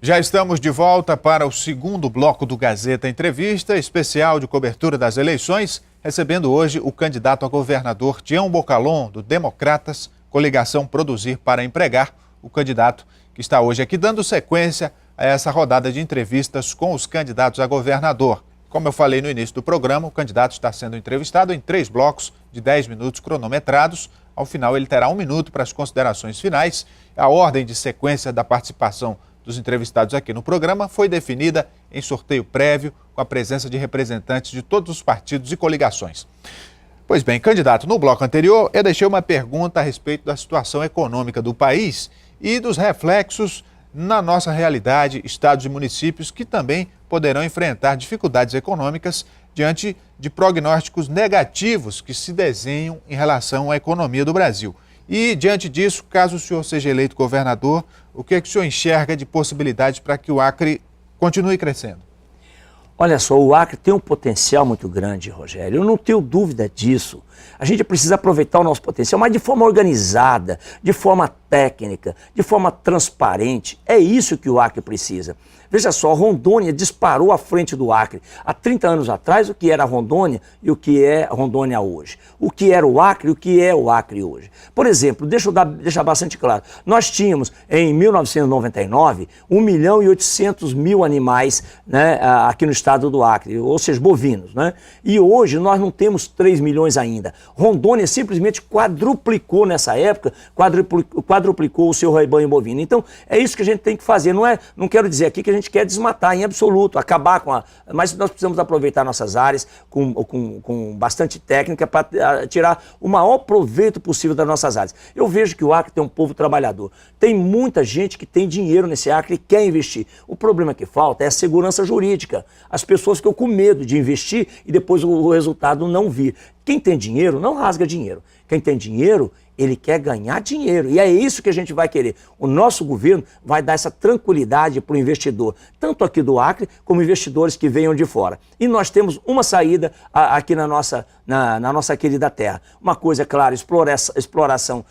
Já estamos de volta para o segundo bloco do Gazeta Entrevista, especial de cobertura das eleições, recebendo hoje o candidato a governador Tião Bocalhon, do Democratas, coligação Produzir para Empregar, o candidato que está hoje aqui dando sequência a essa rodada de entrevistas com os candidatos a governador. Como eu falei no início do programa, o candidato está sendo entrevistado em 3 blocos de 10 minutos cronometrados. Ao final, ele terá 1 minuto para as considerações finais. A ordem de sequência da participação dos entrevistados aqui no programa foi definida em sorteio prévio, com a presença de representantes de todos os partidos e coligações. Pois bem, candidato, no bloco anterior eu deixei uma pergunta a respeito da situação econômica do país e dos reflexos na nossa realidade, estados e municípios que também poderão enfrentar dificuldades econômicas diante de prognósticos negativos que se desenham em relação à economia do Brasil. E, diante disso, caso o senhor seja eleito governador, o que é que o senhor enxerga de possibilidades para que o Acre continue crescendo? Olha só, o Acre tem um potencial muito grande, Rogério, eu não tenho dúvida disso. A gente precisa aproveitar o nosso potencial, mas de forma organizada, de forma técnica, de forma transparente. É isso que o Acre precisa. Veja só, Rondônia disparou à frente do Acre. Há 30 anos atrás, o que era Rondônia e o que é Rondônia hoje. O que era o Acre e o que é o Acre hoje. Por exemplo, deixa eu deixar bastante claro. Nós tínhamos, em 1999, 1.800.000 animais, né, aqui no estado do Acre, ou seja, bovinos, né? E hoje nós não temos 3 milhões ainda. Rondônia simplesmente quadruplicou nessa época, quadruplicou o seu rebanho bovino. Então, é isso que a gente tem que fazer. Não quero dizer aqui que a gente quer desmatar em absoluto, acabar com mas nós precisamos aproveitar nossas áreas com bastante técnica para tirar o maior proveito possível das nossas áreas. Eu vejo que o Acre tem um povo trabalhador. Tem muita gente que tem dinheiro nesse Acre e quer investir. O problema que falta é a segurança jurídica. As pessoas ficam com medo de investir e depois o resultado não vir. Quem tem dinheiro não rasga dinheiro. Quem tem dinheiro, ele quer ganhar dinheiro. E é isso que a gente vai querer. O nosso governo vai dar essa tranquilidade para o investidor, tanto aqui do Acre, como investidores que venham de fora. E nós temos uma saída aqui na nossa querida terra. Uma coisa, é claro, exploração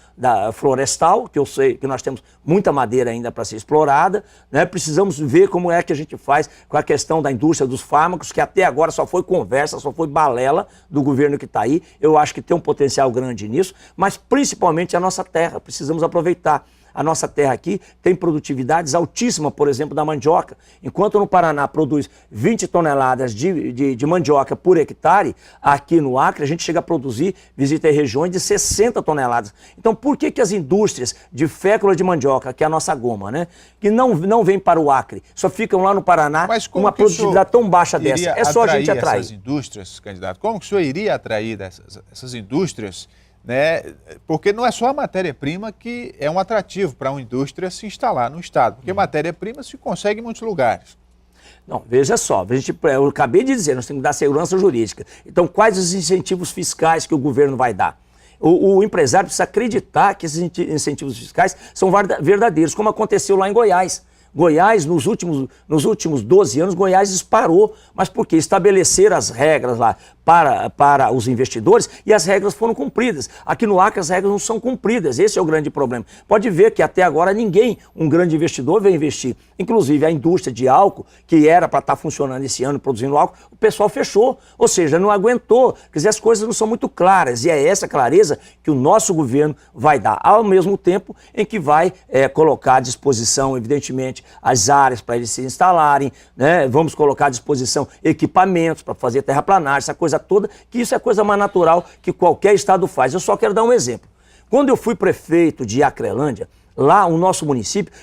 florestal, que eu sei que nós temos muita madeira ainda para ser explorada, né? Precisamos ver como é que a gente faz com a questão da indústria dos fármacos, que até agora só foi conversa, só foi balela do governo que está aí. Eu acho que tem um potencial grande nisso, mas principalmente a nossa terra, precisamos aproveitar. A nossa terra aqui tem produtividades altíssimas, por exemplo, da mandioca. Enquanto no Paraná produz 20 toneladas de mandioca por hectare, aqui no Acre a gente chega a produzir, visita regiões de 60 toneladas. Então por que as indústrias de fécula de mandioca, que é a nossa goma, né, que não vem para o Acre, só ficam lá no Paraná com uma produtividade tão baixa dessa? É só a gente atrair essas indústrias, candidato? Como que o senhor iria atrair essas indústrias? Né? Porque não é só a matéria-prima que é um atrativo para uma indústria se instalar no estado, porque matéria-prima se consegue em muitos lugares. Não, veja só, eu acabei de dizer, nós temos que dar segurança jurídica. Então, quais os incentivos fiscais que o governo vai dar? O empresário precisa acreditar que esses incentivos fiscais são verdadeiros, como aconteceu lá em Goiás. Goiás, nos últimos 12 anos, Goiás disparou. Mas por quê? Estabeleceram as regras lá para os investidores e as regras foram cumpridas. Aqui no Acre as regras não são cumpridas, esse é o grande problema. Pode ver que até agora um grande investidor, veio investir. Inclusive a indústria de álcool, que era para estar funcionando esse ano, produzindo álcool, o pessoal fechou. Ou seja, não aguentou. Quer dizer, as coisas não são muito claras e é essa clareza que o nosso governo vai dar, ao mesmo tempo em que vai colocar à disposição, evidentemente, as áreas para eles se instalarem, né? Vamos colocar à disposição equipamentos para fazer terraplanagem, essa coisa toda, que isso é a coisa mais natural que qualquer estado faz. Eu só quero dar um exemplo. Quando eu fui prefeito de Acrelândia, lá o nosso município,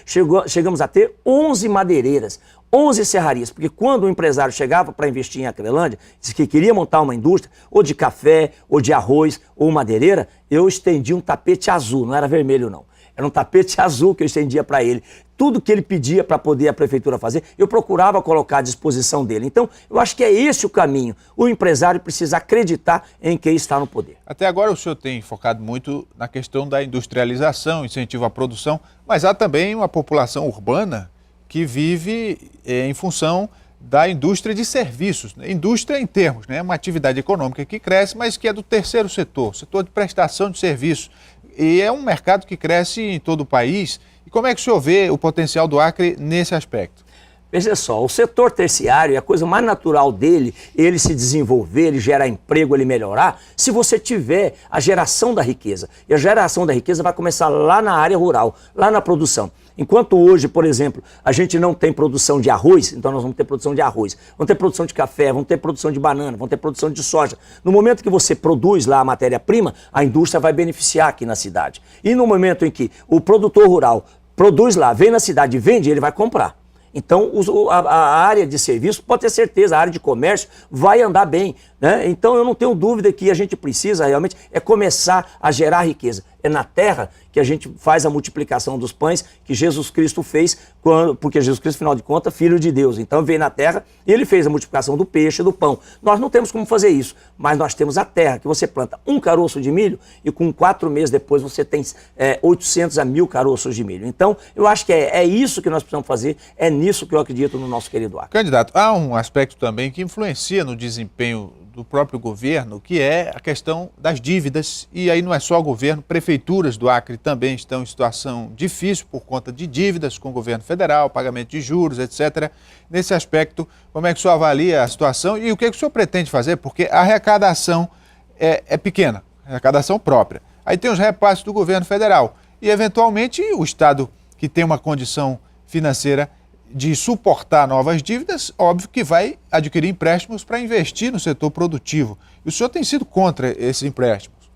chegamos a ter 11 madeireiras, 11 serrarias, porque quando o empresário chegava para investir em Acrelândia, disse que queria montar uma indústria, ou de café, ou de arroz, ou madeireira, eu estendi um tapete azul, não era vermelho não. Era um tapete azul que eu estendia para ele. Tudo que ele pedia para poder a prefeitura fazer, eu procurava colocar à disposição dele. Então, eu acho que é esse o caminho. O empresário precisa acreditar em quem está no poder. Até agora o senhor tem focado muito na questão da industrialização, incentivo à produção, mas há também uma população urbana que vive em função da indústria de serviços. Indústria em termos, né? Uma atividade econômica que cresce, mas que é do terceiro setor de prestação de serviços. e é um mercado que cresce em todo o país. E como é que o senhor vê o potencial do Acre nesse aspecto? Veja só, o setor terciário é a coisa mais natural dele, ele se desenvolver, ele gerar emprego, ele melhorar, se você tiver a geração da riqueza. E a geração da riqueza vai começar lá na área rural, lá na produção. Enquanto hoje, por exemplo, a gente não tem produção de arroz, então nós vamos ter produção de arroz, vamos ter produção de café, vamos ter produção de banana, vamos ter produção de soja. No momento que você produz lá a matéria-prima, a indústria vai beneficiar aqui na cidade. E no momento em que o produtor rural produz lá, vem na cidade e vende, ele vai comprar. Então, a área de serviço, pode ter certeza, a área de comércio vai andar bem, né? Então, eu não tenho dúvida que a gente precisa realmente começar a gerar riqueza. É na terra que a gente faz a multiplicação dos pães que Jesus Cristo fez, porque Jesus Cristo, afinal de contas, filho de Deus. Então, veio na terra e ele fez a multiplicação do peixe e do pão. Nós não temos como fazer isso, mas nós temos a terra, que você planta um caroço de milho e com 4 meses depois você tem 800 a 1.000 caroços de milho. Então, eu acho que é isso que nós precisamos fazer, é nisso que eu acredito no nosso querido Acre. Candidato, há um aspecto também que influencia no desempenho do próprio governo, que é a questão das dívidas, e aí não é só o governo, prefeituras do Acre também estão em situação difícil por conta de dívidas com o governo federal, pagamento de juros, etc. Nesse aspecto, como é que o senhor avalia a situação e o que o senhor pretende fazer? Porque a arrecadação é pequena, arrecadação própria. Aí tem os repasses do governo federal e, eventualmente, o Estado que tem uma condição financeira de suportar novas dívidas, óbvio que vai adquirir empréstimos para investir no setor produtivo. E o senhor tem sido contra esses empréstimos?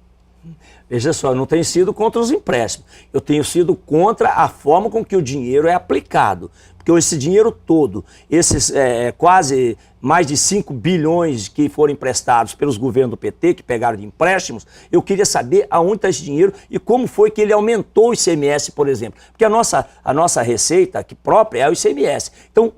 Veja só, eu não tenho sido contra os empréstimos, eu tenho sido contra a forma com que o dinheiro é aplicado. Porque esse dinheiro todo, esses quase mais de 5 bilhões que foram emprestados pelos governos do PT, que pegaram de empréstimos, eu queria saber aonde está esse dinheiro e como foi que ele aumentou o ICMS, por exemplo. Porque a nossa receita aqui própria é o ICMS. Então,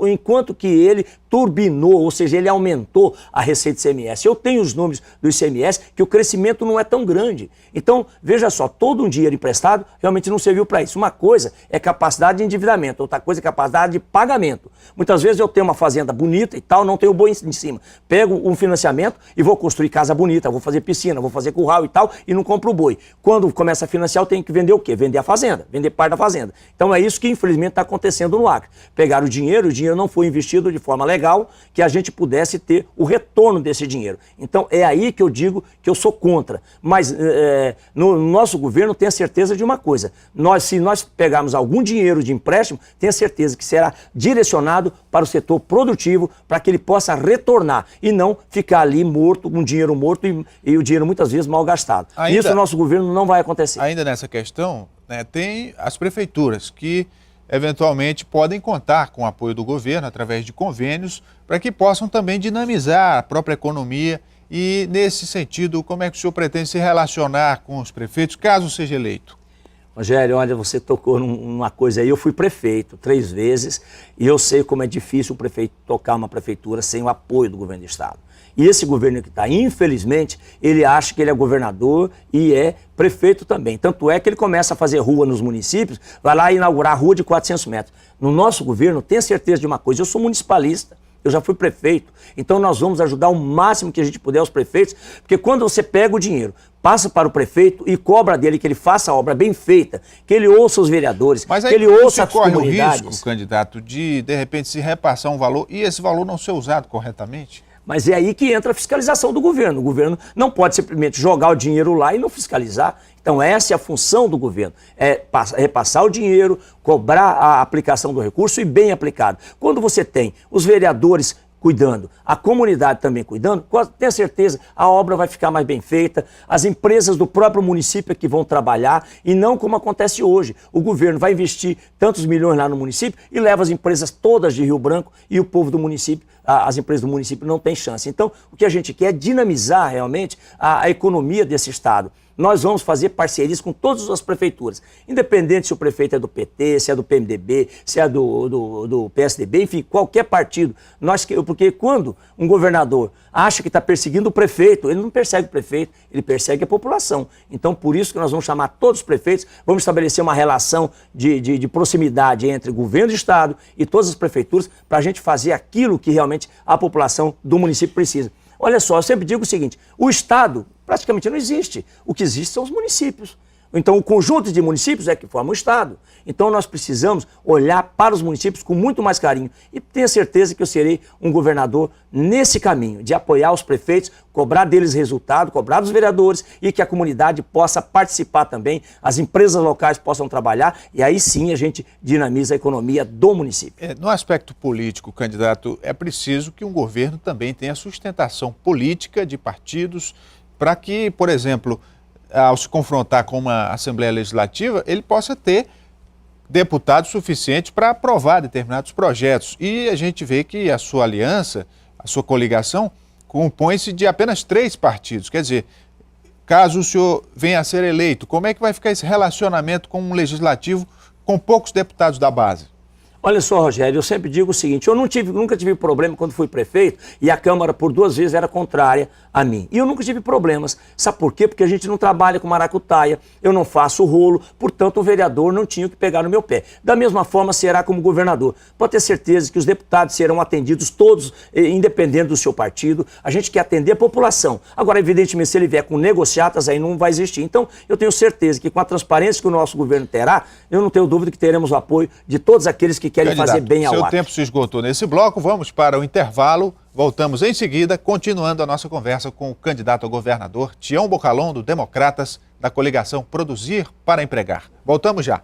enquanto que ele turbinou, ou seja, ele aumentou a receita do ICMS. Eu tenho os números do ICMS que o crescimento não é tão grande. Então, veja só, todo um dinheiro emprestado realmente não serviu para isso. Uma coisa é capacidade de endividamento, outra coisa é capacidade de pagamento. Muitas vezes eu tenho uma fazenda bonita e tal, não tenho boi em cima. Pego um financiamento e vou construir casa bonita, vou fazer piscina, vou fazer curral e tal, e não compro o boi. Quando começa a financiar, eu tenho que vender o quê? Vender a fazenda, vender parte da fazenda. Então é isso que infelizmente está acontecendo no Acre. Pegaram o dinheiro não foi investido de forma legal, que a gente pudesse ter o retorno desse dinheiro. Então é aí que eu digo que eu sou contra. Mas no nosso governo tenha certeza de uma coisa, se nós pegarmos algum dinheiro de empréstimo, tenha certeza que será direcionado para o setor produtivo, para que ele possa retornar e não ficar ali morto, um dinheiro morto e o dinheiro muitas vezes mal gastado. Isso no nosso governo não vai acontecer. Ainda nessa questão, né, tem as prefeituras que eventualmente podem contar com o apoio do governo através de convênios para que possam também dinamizar a própria economia. E nesse sentido, como é que o senhor pretende se relacionar com os prefeitos, caso seja eleito? Rogério, olha, você tocou numa coisa aí, eu fui prefeito 3 vezes e eu sei como é difícil o prefeito tocar uma prefeitura sem o apoio do governo do estado. E esse governo que está, infelizmente, ele acha que ele é governador e é prefeito também. Tanto é que ele começa a fazer rua nos municípios, vai lá inaugurar a rua de 400 metros. No nosso governo, tenha certeza de uma coisa, eu sou municipalista. Eu já fui prefeito, então nós vamos ajudar o máximo que a gente puder os prefeitos, porque quando você pega o dinheiro, passa para o prefeito e cobra dele que ele faça a obra bem feita, que ele ouça os vereadores, que ele ouça as comunidades. Mas aí corre o risco, candidato, de repente se repassar um valor e esse valor não ser usado corretamente? Mas é aí que entra a fiscalização do governo. O governo não pode simplesmente jogar o dinheiro lá e não fiscalizar. Então essa é a função do governo, é repassar o dinheiro, cobrar a aplicação do recurso e bem aplicado. Quando você tem os vereadores cuidando, a comunidade também cuidando, tenha certeza, a obra vai ficar mais bem feita, as empresas do próprio município é que vão trabalhar e não como acontece hoje. O governo vai investir tantos milhões lá no município e leva as empresas todas de Rio Branco e o povo do município, as empresas do município não têm chance. Então, o que a gente quer é dinamizar realmente a economia desse estado. Nós vamos fazer parcerias com todas as prefeituras, independente se o prefeito é do PT, se é do PMDB, se é do PSDB, enfim, qualquer partido. Porque quando um governador acha que está perseguindo o prefeito, ele não persegue o prefeito, ele persegue a população. Então, por isso que nós vamos chamar todos os prefeitos, vamos estabelecer uma relação de proximidade entre o governo do estado e todas as prefeituras para a gente fazer aquilo que realmente a população do município precisa. Olha só, eu sempre digo o seguinte, o estado praticamente não existe. O que existe são os municípios. Então, o conjunto de municípios é que forma o Estado. Então, nós precisamos olhar para os municípios com muito mais carinho. E tenha certeza que eu serei um governador nesse caminho, de apoiar os prefeitos, cobrar deles resultado, cobrar dos vereadores e que a comunidade possa participar também, as empresas locais possam trabalhar e aí sim a gente dinamiza a economia do município. No aspecto político, candidato, é preciso que um governo também tenha sustentação política de partidos para que, por exemplo, ao se confrontar com uma Assembleia Legislativa, ele possa ter deputados suficientes para aprovar determinados projetos. E a gente vê que a sua aliança, a sua coligação, compõe-se de apenas 3 partidos. Quer dizer, caso o senhor venha a ser eleito, como é que vai ficar esse relacionamento com um legislativo com poucos deputados da base? Olha só, Rogério, eu sempre digo o seguinte, eu nunca tive problema quando fui prefeito e a Câmara por 2 vezes era contrária a mim. E eu nunca tive problemas. Sabe por quê? Porque a gente não trabalha com maracutaia, eu não faço rolo, portanto o vereador não tinha que pegar no meu pé. Da mesma forma será como governador. Pode ter certeza que os deputados serão atendidos todos, independente do seu partido. A gente quer atender a população. Agora, evidentemente, se ele vier com negociatas, aí não vai existir. Então, eu tenho certeza que com a transparência que o nosso governo terá, eu não tenho dúvida que teremos o apoio de todos aqueles que querem fazer bem ao Acre. Seu tempo se esgotou nesse bloco, vamos para o intervalo, voltamos em seguida, continuando a nossa conversa com o candidato a governador, Tião Bocalon, do Democratas, da coligação Produzir para Empregar. Voltamos já.